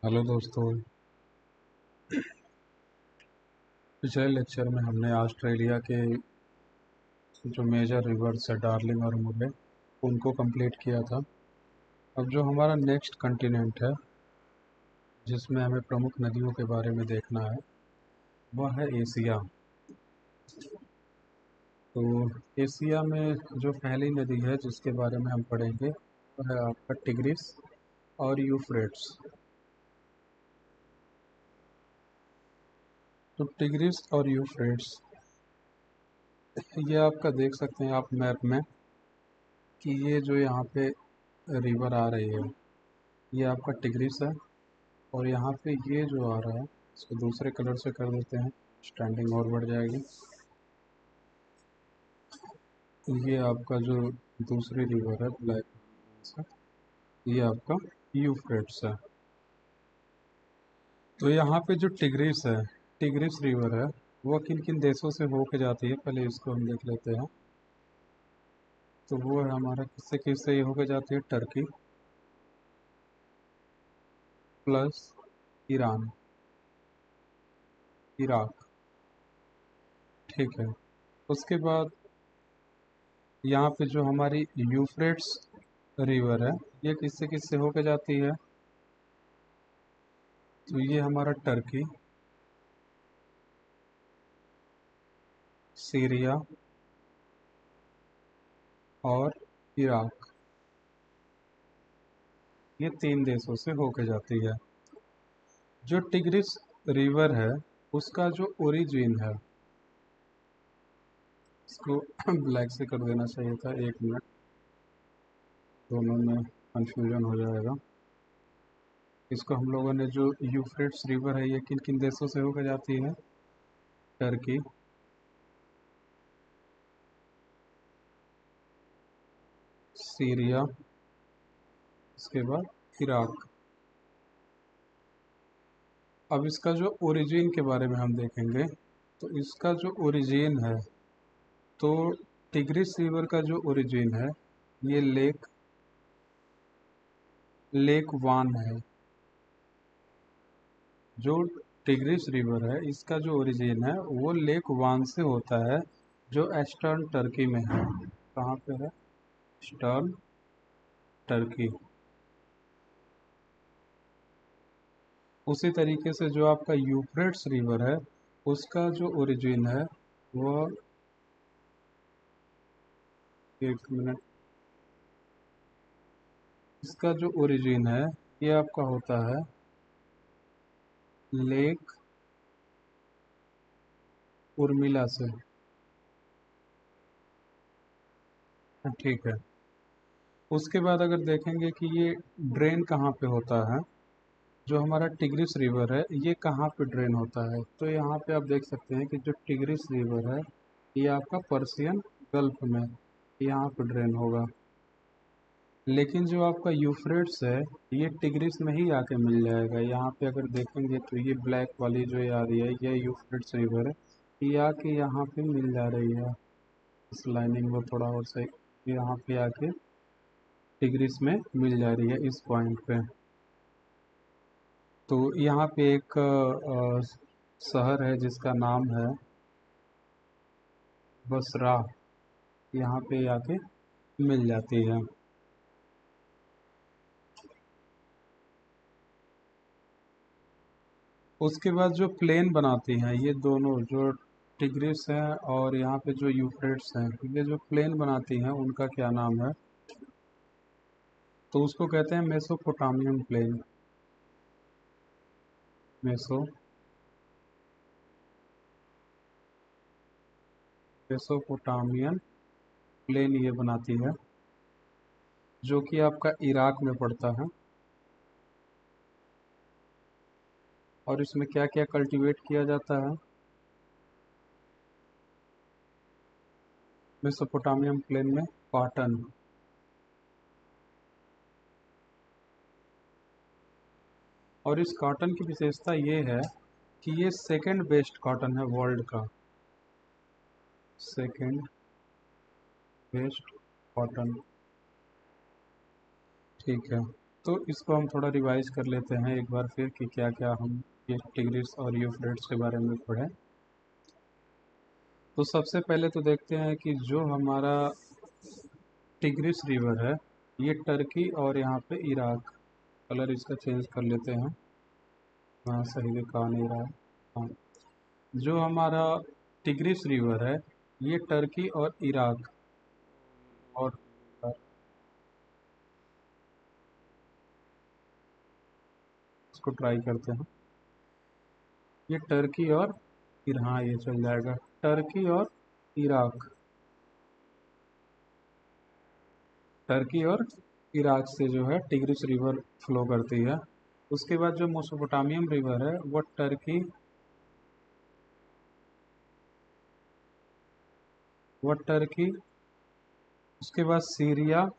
Hello दोस्तों। पिछले lecture में हमने ऑस्ट्रेलिया के जो मेजर रिवर्स है डार्लिंग और मुरे उनको कंप्लीट किया था। अब जो हमारा नेक्स्ट कॉन्टिनेंट है जिसमें हमें प्रमुख नदियों के बारे में देखना है वह है एशिया। तो एशिया में जो पहली नदी है जिसके बारे में हम पढ़ेंगे वह है आपका टिग्रिस और यूफ्रेट्स। तो टिग्रिस और यूफ्रेट्स ये आपका देख सकते हैं आप मैप में कि ये जो यहाँ पे रिवर आ रही है ये आपका टिग्रिस है। और यहाँ पे ये जो आ रहा है इसको दूसरे कलर से कर देते हैं, स्टैंडिंग और बढ़ जाएगी। ये आपका जो दूसरी रिवर है ब्लैक से, ये आपका यूफ्रेट्स है। तो यहाँ पे जो टिग्रिस है, टिग्रिस रिवर है, वो किन किन देशों से होके जाती है पहले इसको हम देख लेते हैं। तो वो है हमारा किससे किससे ये होके जाती है, टर्की प्लस ईरान, इराक। ठीक है। उसके बाद यहाँ पे जो हमारी यूफ्रेट्स रिवर है ये किससे किससे होके जाती है, तो ये हमारा टर्की, सीरिया और इराक, ये तीन देशों से होके जाती है। जो टिग्रिस रिवर है उसका जो ओरिजिन है, इसको ब्लैक से कर देना चाहिए था, एक मिनट, दोनों में कंफ्यूजन हो जाएगा। इसको हम लोगों ने जो यूफ्रेट्स रिवर है ये किन किन देशों से होकर जाती है, टर्की, सीरिया, इसके बाद इराक। अब इसका जो ओरिजिन के बारे में हम देखेंगे तो इसका जो ओरिजिन है, तो टिग्रिस रिवर का जो ओरिजिन है ये लेक वान है। जो टिग्रिस रिवर है इसका जो ओरिजिन है वो लेक वान से होता है, जो ईस्टर्न टर्की में है। कहाँ पे है, ईस्टर्न टर्की। उसी तरीके से जो आपका यूफ्रेट्स रिवर है उसका जो ओरिजिन है वो, एक मिनट, इसका जो ओरिजिन है ये आपका होता है लेक उर्मिला से। ठीक है। उसके बाद अगर देखेंगे कि ये ड्रेन कहाँ पे होता है, जो हमारा टिग्रिस रिवर है ये कहाँ पे ड्रेन होता है, तो यहाँ पे आप देख सकते हैं कि जो टिग्रिस रिवर है ये आपका पर्सियन गल्फ में यहाँ पे ड्रेन होगा। लेकिन जो आपका यूफ्रेट्स है ये टिग्रिस में ही आके मिल जाएगा। यहाँ पे अगर देखेंगे तो ये ब्लैक वाली जो ये आ रही है ये यूफ्रेट्स रिवर है, ये आके यहाँ पे मिल जा रही है। इस लाइनिंग को थोड़ा और सही, यहाँ पे आके टिग्रिस में मिल जा रही है इस पॉइंट पे। तो यहाँ पे एक शहर है जिसका नाम है बसरा, यहाँ पे आके मिल जाती है। उसके बाद जो प्लेन बनाती हैं ये दोनों, जो टिग्रिस है और यहाँ पे जो यूफ्रेट्स हैं, ये जो प्लेन बनाती हैं उनका क्या नाम है, तो उसको कहते हैं मेसोपोटामियन प्लेन। मेसोपोटामियन प्लेन ये बनाती है, जो कि आपका इराक में पड़ता है। और इसमें क्या क्या कल्टीवेट किया जाता है, मेसोपोटामियन प्लेन में कॉटन। और इस कॉटन की विशेषता ये है कि ये सेकंड बेस्ट कॉटन है वर्ल्ड का, सेकंड बेस्ट कॉटन। ठीक है। तो इसको हम थोड़ा रिवाइज कर लेते हैं एक बार फिर कि क्या क्या हम ये टिग्रिस और यूफ्रेट्स के बारे में पढ़ें। तो सबसे पहले तो देखते हैं कि जो हमारा टिग्रिस रिवर है ये टर्की और यहाँ पे इराक, कलर इसका चेंज कर लेते हैं, हाँ सही दिखा नहीं रहा है, हाँ। जो हमारा टिग्रिस रिवर है ये टर्की और इराक और इसको ट्राई करते हैं। ये टर्की और हाँ ये चल जाएगा, टर्की और इराक, टर्की और इराक से जो है टिग्रिस रिवर फ्लो करती है। उसके बाद जो मेसोपोटामियम रिवर है वो टर्की, उसके बाद सीरिया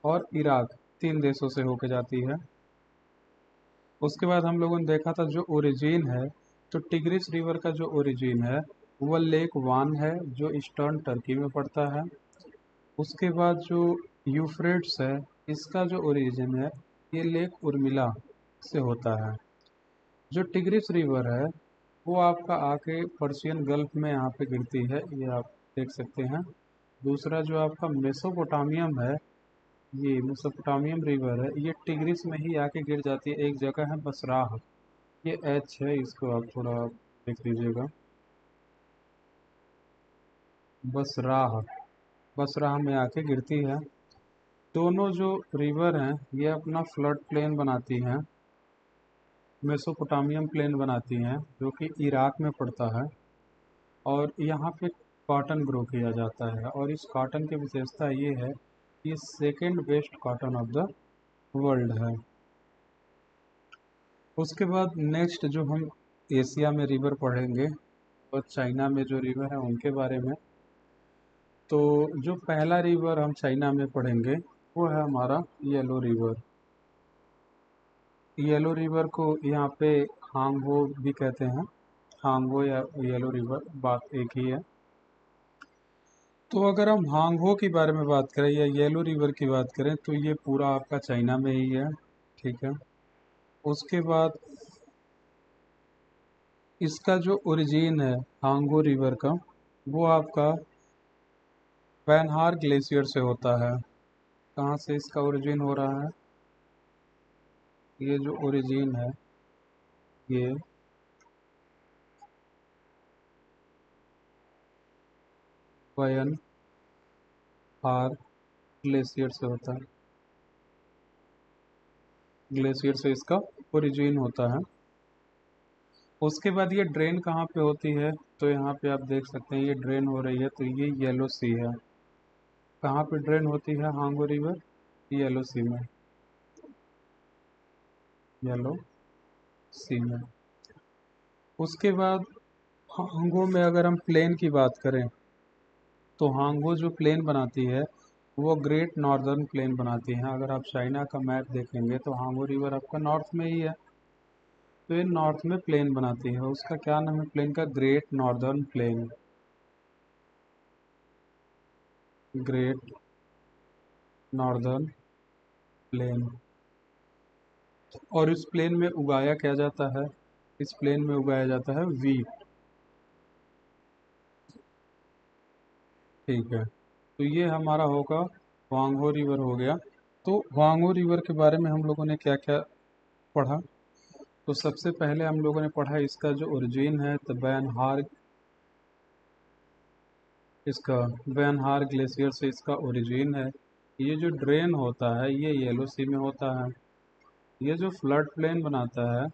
और इराक, तीन देशों से होके जाती है। उसके बाद हम लोगों ने देखा था जो ओरिजिन है, तो टिग्रिस रिवर का जो ओरिजिन है वो लेक वान है जो ईस्टर्न टर्की में पड़ता है। उसके बाद जो यूफ्रेट्स है इसका जो ओरिजिन है ये लेक उर्मिला से होता है। जो टिग्रिस रिवर है वो आपका आके पर्शियन गल्फ में यहाँ पे गिरती है, ये आप देख सकते हैं। दूसरा जो आपका मेसोपोटामियम है, ये मेसोपोटामियम रिवर है, ये टिग्रिस में ही आके गिर जाती है, एक जगह है बसराह, ये एच है, इसको आप थोड़ा देख लीजिएगा, बसराह, बसराह में आके गिरती है। दोनों जो रिवर हैं ये अपना फ्लड प्लेन बनाती हैं, मेसोपोटामियम प्लेन बनाती हैं जो कि इराक में पड़ता है, और यहाँ पे कॉटन ग्रो किया जाता है, और इस कॉटन की विशेषता ये है कि second best cotton of the world है। उसके बाद नेक्स्ट जो हम एशिया में रिवर पढ़ेंगे और चाइना में जो रिवर है उनके बारे में। तो जो पहला रिवर हम चाइना में पढ़ेंगे वो है हमारा येलो रिवर। येलो रिवर को यहाँ पे हांगहो भी कहते हैं, हांगहो या येलो रिवर बात एक ही है। तो अगर हम हांगहो के बारे में बात करें या येलो रिवर की बात करें तो ये पूरा आपका चाइना में ही है, ठीक है। उसके बाद इसका जो ओरिजिन है हांगहो रिवर का वो आपका वैनहार ग्लेशियर से होता है। कहाँ से इसका ओरिजिन हो रहा है, ये जो ओरिजिन है ये वैनहार ग्लेशियर से होता है, ग्लेशियर से इसका ओरिजिन होता है। उसके बाद ये ड्रेन कहाँ पे होती है, तो यहाँ पे आप देख सकते हैं ये ड्रेन हो रही है, तो ये येलो सी है। कहाँ पे ड्रेन होती है हांगो रिवर, येलो सी में, येलो सी में। उसके बाद हांगो में अगर हम प्लेन की बात करें तो हांगो जो प्लेन बनाती है वो ग्रेट नॉर्दर्न प्लेन बनाती है। अगर आप चाइना का मैप देखेंगे तो हांगो रिवर आपका नॉर्थ में ही है, तो ये नॉर्थ में प्लेन बनाती है। उसका क्या नाम है प्लेन का, great northern plain, great northern plain. और इस प्लेन में उगाया क्या जाता है, इस प्लेन में उगाया जाता है वीट, ठीक है। तो ये हमारा होगा वांगो रिवर हो गया। तो वांगो रिवर के बारे में हम लोगों ने क्या क्या पढ़ा, तो सबसे पहले हम लोगों ने पढ़ा इसका जो ओरिजिन है, तो बैनहार, इसका बैनहार ग्लेशियर से इसका ओरिजिन है। ये जो ड्रेन होता है ये येलो सी में होता है। ये जो फ्लड प्लेन बनाता है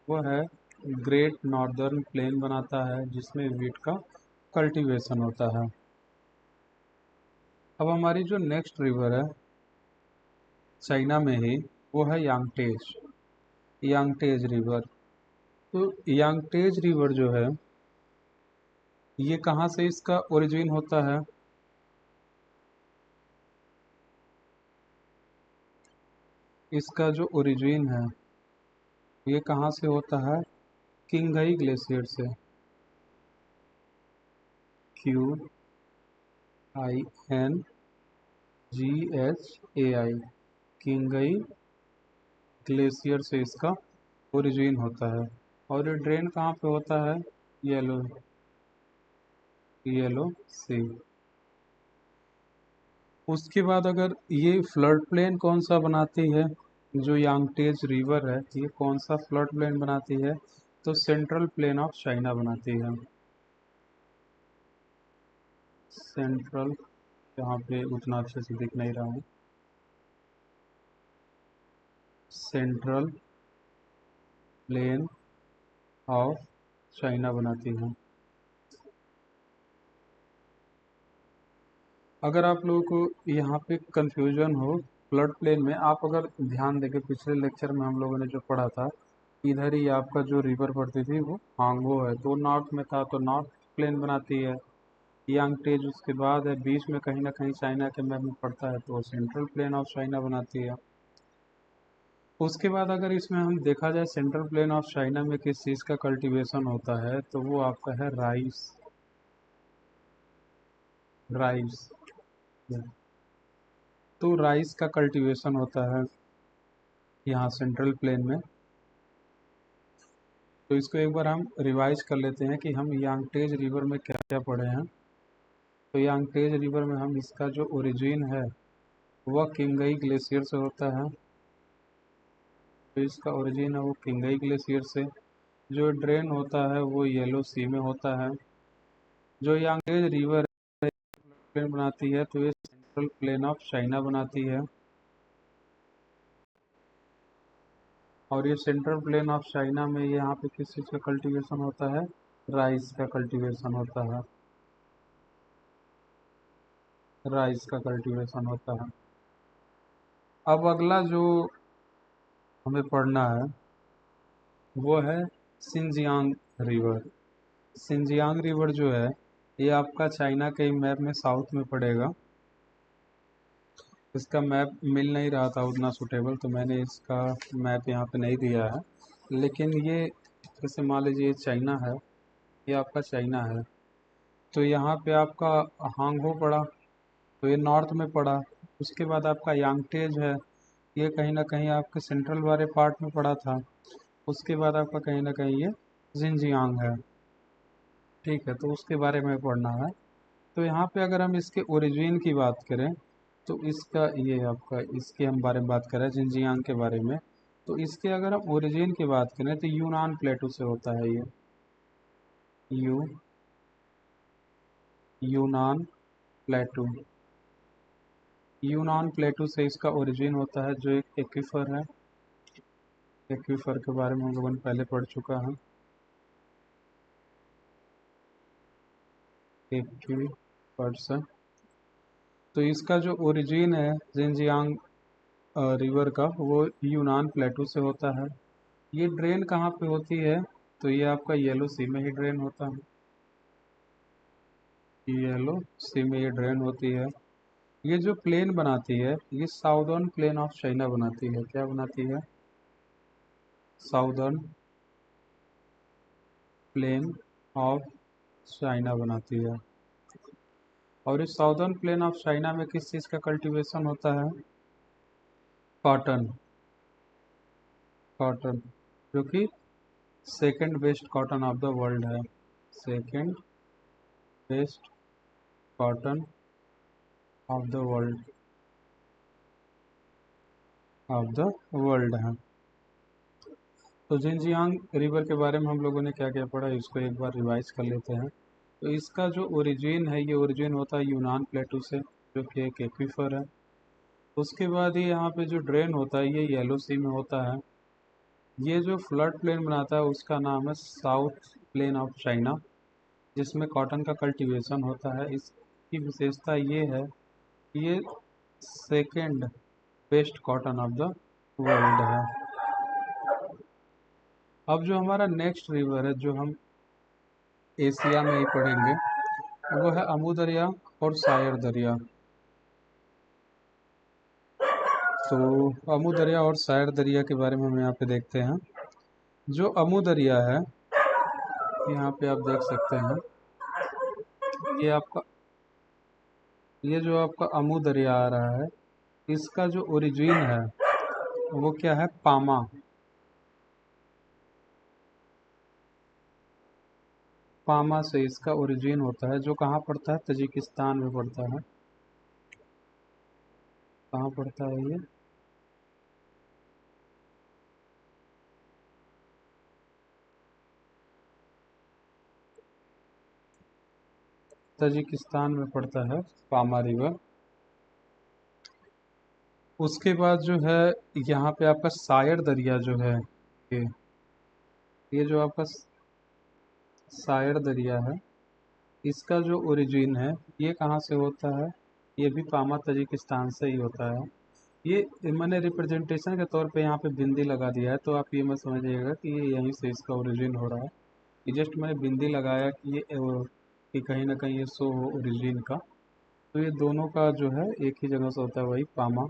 वो है ग्रेट नॉर्दर्न प्लेन बनाता है जिसमें वीट का कल्टीवेशन होता है। अब हमारी जो नेक्स्ट रिवर है चाइना में ही वो है यांगटेज, यांगटेज रिवर। तो यांगटेज रिवर जो है ये कहाँ से इसका ओरिजिन होता है, इसका जो ओरिजिन है ये कहाँ से होता है, किंगई ग्लेशियर से, Qin GHAI, किंगई ग्लेशियर से इसका ओरिजिन होता है। और ये ड्रेन कहाँ पे होता है? येलो येलो सी। उसके बाद अगर ये फ्लड प्लेन कौन सा बनाती है, जो यांगटेज रिवर है ये कौन सा फ्लड प्लेन बनाती है? तो सेंट्रल प्लेन ऑफ चाइना बनाती है। सेंट्रल, यहाँ पे उतना अच्छे से दिख नहीं रहा है, सेंट्रल प्लेन ऑफ चाइना बनाती है। अगर आप लोगों को यहाँ पे कंफ्यूजन हो फ्लड प्लेन में, आप अगर ध्यान देके पिछले लेक्चर में हम लोगों ने जो पढ़ा था, इधर ही आपका जो रिवर पड़ती थी वो हांगो है, तो नॉर्थ में था तो नॉर्थ प्लेन बनाती है। यांगटेज उसके बाद है, बीच में कहीं ना कहीं चाइना के मैप में पड़ता है, तो वो सेंट्रल प्लेन ऑफ चाइना बनाती है। उसके बाद अगर इसमें हम देखा जाए सेंट्रल प्लेन ऑफ चाइना में किस चीज़ का कल्टीवेशन होता है, तो वो आपका है राइस। राइस, तो राइस का कल्टीवेशन होता है यहाँ सेंट्रल प्लेन में। तो इसको एक बार हम रिवाइज कर लेते हैं कि हम यांगटेज रिवर में क्या क्या पढ़े हैं। तो यांगटेज रिवर में हम इसका जो ओरिजिन है वह किंगई ग्लेशियर से होता है। तो इसका ओरिजिन है वो किंगई ग्लेशियर से। जो ड्रेन होता है वो येलो सी में होता है। जो यांगटेज रिवर प्लेन बनाती है तो ये सेंट्रल प्लेन ऑफ चाइना बनाती है। और ये सेंट्रल प्लेन ऑफ चाइना में यहाँ पे किस चीज़ का कल्टीवेशन होता है? राइस का कल्टीवेशन होता है। राइस का कल्टीवेशन होता है। अब अगला जो हमें पढ़ना है वो है सिंजियांग रिवर। सिंजियांग रिवर जो है ये आपका चाइना के मैप में साउथ में पड़ेगा। इसका मैप मिल नहीं रहा था उतना सूटेबल, तो मैंने इसका मैप यहाँ पे नहीं दिया है। लेकिन ये जैसे मान लीजिए ये चाइना है, ये आपका चाइना है, तो यहाँ पे आपका हांगहो पड़ा, तो ये नॉर्थ में पड़ा। उसके बाद आपका यांगटेज है, ये कहीं ना कहीं आपके सेंट्रल वाले पार्ट में पड़ा था। उसके बाद आपका कहीं ना कहीं ये जिनजियांग है। ठीक है, तो उसके बारे में पढ़ना है। तो यहाँ पे अगर हम इसके ओरिजिन की बात करें, तो इसका ये आपका इसके हम बारे में बात करें जिनजियांग के बारे में, तो इसके अगर हम ओरिजिन की बात करें तो यूनान प्लेटू से होता है ये। यू यूनान प्लेटू, यूनान प्लेटू से इसका ओरिजिन होता है, जो एक एक्वीफर है। एक्वीफर के बारे में हम लोगों ने पहले पढ़ चुका है। एक्वीफर से, तो इसका जो ओरिजिन है जिनजियांग रिवर का वो यूनान प्लेटू से होता है। ये ड्रेन कहाँ पे होती है? तो ये आपका येलो सी में ही ड्रेन होता है। येलो सी में ये ड्रेन होती है। ये जो प्लेन बनाती है ये साउदर्न प्लेन ऑफ चाइना बनाती है। क्या बनाती है? साउदर्न प्लेन ऑफ चाइना बनाती है। और इस साउदर्न प्लेन ऑफ चाइना में किस चीज़ का कल्टीवेशन होता है? कॉटन। कॉटन, जो कि second best cotton of the world है। Second best cotton of the world है। तो जिनजियांग रिवर के बारे में हम लोगों ने क्या क्या पढ़ा, इसको एक बार रिवाइज कर लेते हैं। तो इसका जो ओरिजिन है ये ओरिजिन होता है यूनान प्लेटू से, जो कि एक एक्वीफर है। उसके बाद ये यहाँ पे जो ड्रेन होता है ये येलो सी में होता है। ये जो फ्लड प्लेन बनाता है उसका नाम है साउथ प्लेन ऑफ चाइना, जिसमें कॉटन का कल्टीवेशन होता है। इसकी विशेषता ये है कि ये second best cotton of the world है। अब जो हमारा नेक्स्ट रिवर है जो हम एशिया में ही पढ़ेंगे वो है अमू दरिया और सायर दरिया। तो अमू दरिया और सायर दरिया के बारे में हम यहाँ पे देखते हैं। जो अमू दरिया है यहाँ पे आप देख सकते हैं, ये आपका ये जो आपका अमू दरिया आ रहा है, इसका जो ओरिजिन है वो क्या है, पामा। पामा से इसका ओरिजिन होता है, जो कहाँ पड़ता है, तजिकिस्तान में पड़ता है। कहाँ पड़ता है ये, तजिकिस्तान में पड़ता है पामा रिवर। उसके बाद जो है, यहाँ पे आपका सायर दरिया जो है, ये ये जो आपका सायर दरिया है, इसका जो ओरिजिन है ये कहाँ से होता है, ये भी पामा तजिकिस्तान से ही होता है। ये मैंने रिप्रेजेंटेशन के तौर पे यहाँ पे बिंदी लगा दिया है, तो आप ये मत समझिएगा कि ये यहीं से इसका ओरिजिन हो रहा है। ये जस्ट मैंने बिंदी लगाया कि ये कि कहीं ना कहीं ये शो हो ओरिजिन का। तो ये दोनों का जो है एक ही जगह से होता है, वही पामा।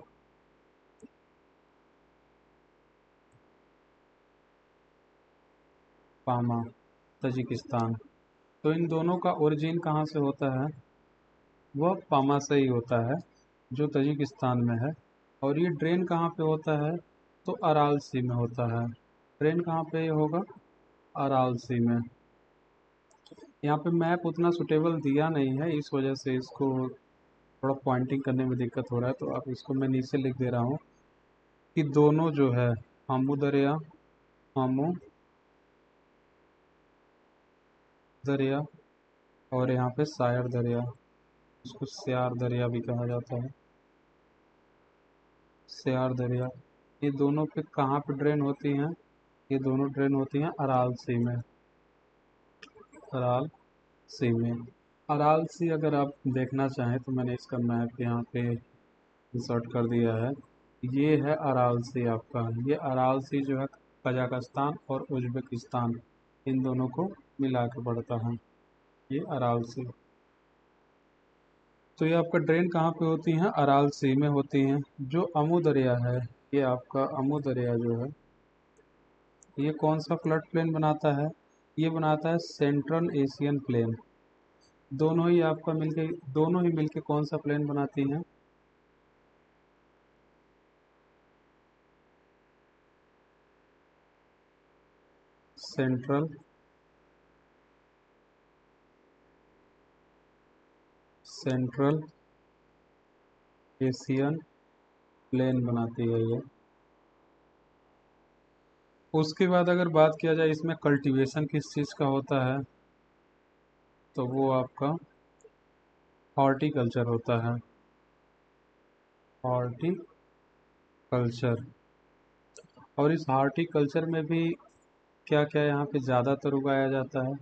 पामा तजिकिस्तान। तो इन दोनों का ओरिजिन कहाँ से होता है, वह पामा से ही होता है, जो तजिकिस्तान में है। और ये ड्रेन कहाँ पे होता है, तो अराल सी में होता है। ड्रेन कहाँ पे होगा, अराल सी में। यहाँ पे मैप उतना सुटेबल दिया नहीं है, इस वजह से इसको थोड़ा पॉइंटिंग करने में दिक्कत हो रहा है। तो आप इसको मैं नीचे लिख दे रहा हूँ कि दोनों जो है, हामू दरिया, हामू दरिया, और यहाँ पे सायर दरिया, इसको स्यार दरिया भी कहा जाता है, स्यार दरिया। ये दोनों पे कहाँ पे ड्रेन होती हैं, ये दोनों ड्रेन होती हैं अराल सी में। अराल सी में, अराल सी अगर आप देखना चाहें तो मैंने इसका मैप यहाँ पे इंसर्ट कर दिया है। ये है अराल सी आपका, ये अराल सी जो है कजाकिस्तान और उज्बेकिस्तान, इन दोनों को मिला के पड़ता है, ये अराल सी। तो ये आपका ड्रेन कहाँ पे होती हैं, अराल सी में होती हैं। जो अमू दरिया है, ये आपका अमू दरिया जो है, ये कौन सा फ्लड प्लेन बनाता है, ये बनाता है सेंट्रल एशियन प्लेन। दोनों ही मिलके कौन सा प्लेन बनाती हैं, सेंट्रल सेंट्रल एशियन प्लेन बनाती है ये। उसके बाद अगर बात किया जाए इसमें कल्टीवेशन किस चीज़ का होता है, तो वो आपका हॉर्टिकल्चर होता है, हॉर्टिकल्चर। और इस हॉर्टिकल्चर में भी क्या क्या यहाँ पे ज़्यादातर उगाया जाता है,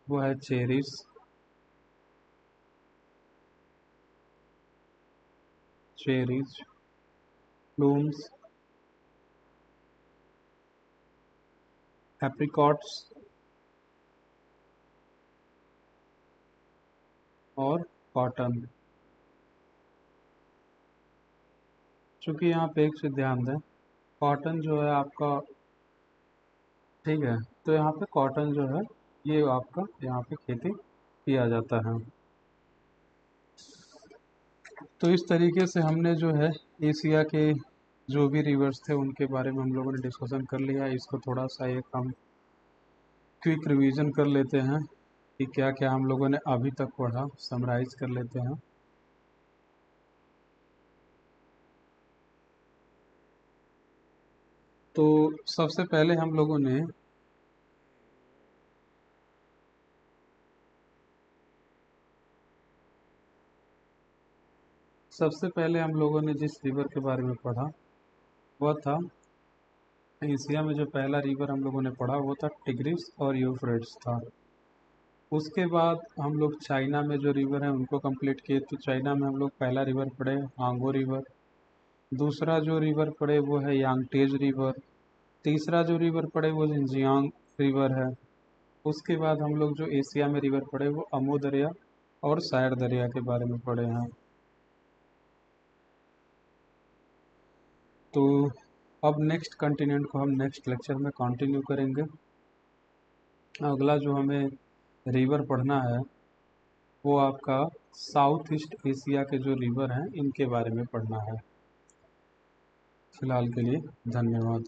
वो है चेरीज, चेरीज, प्लूम्स, एप्रिकॉट्स, और कॉटन। चूँकि यहाँ पे एक चीज़ ध्यान दें, कॉटन जो है आपका, ठीक है, तो यहाँ पे कॉटन जो है ये आपका यहाँ पे खेती किया जाता है। तो इस तरीके से हमने जो है एशिया के जो भी रिवर्स थे उनके बारे में हम लोगों ने डिस्कशन कर लिया। इसको थोड़ा सा एक हम क्विक रिवीजन कर लेते हैं कि क्या क्या हम लोगों ने अभी तक पढ़ा, समराइज कर लेते हैं। तो सबसे पहले हम लोगों ने जिस रिवर के बारे में पढ़ा वह था, एशिया में जो पहला रिवर हम लोगों ने पढ़ा वो था टिग्रिस और यूफ्रेट्स था। उसके बाद हम लोग चाइना में जो रिवर है उनको कंप्लीट किए। तो चाइना में हम लोग पहला रिवर पढ़े हांगो रिवर, दूसरा जो रिवर पढ़े वो है यांगटेज रिवर, तीसरा जो रिवर पढ़े वो जिंजियांग रिवर है। उसके बाद हम लोग जो एशिया में रिवर पढ़े वो अमू दरिया और सायर दरिया के बारे में पढ़े हैं। तो अब नेक्स्ट कंटिनेंट को हम नेक्स्ट लेक्चर में कंटिन्यू करेंगे। अगला जो हमें रिवर पढ़ना है वो आपका साउथ ईस्ट एशिया के जो रिवर हैं इनके बारे में पढ़ना है। फिलहाल के लिए धन्यवाद।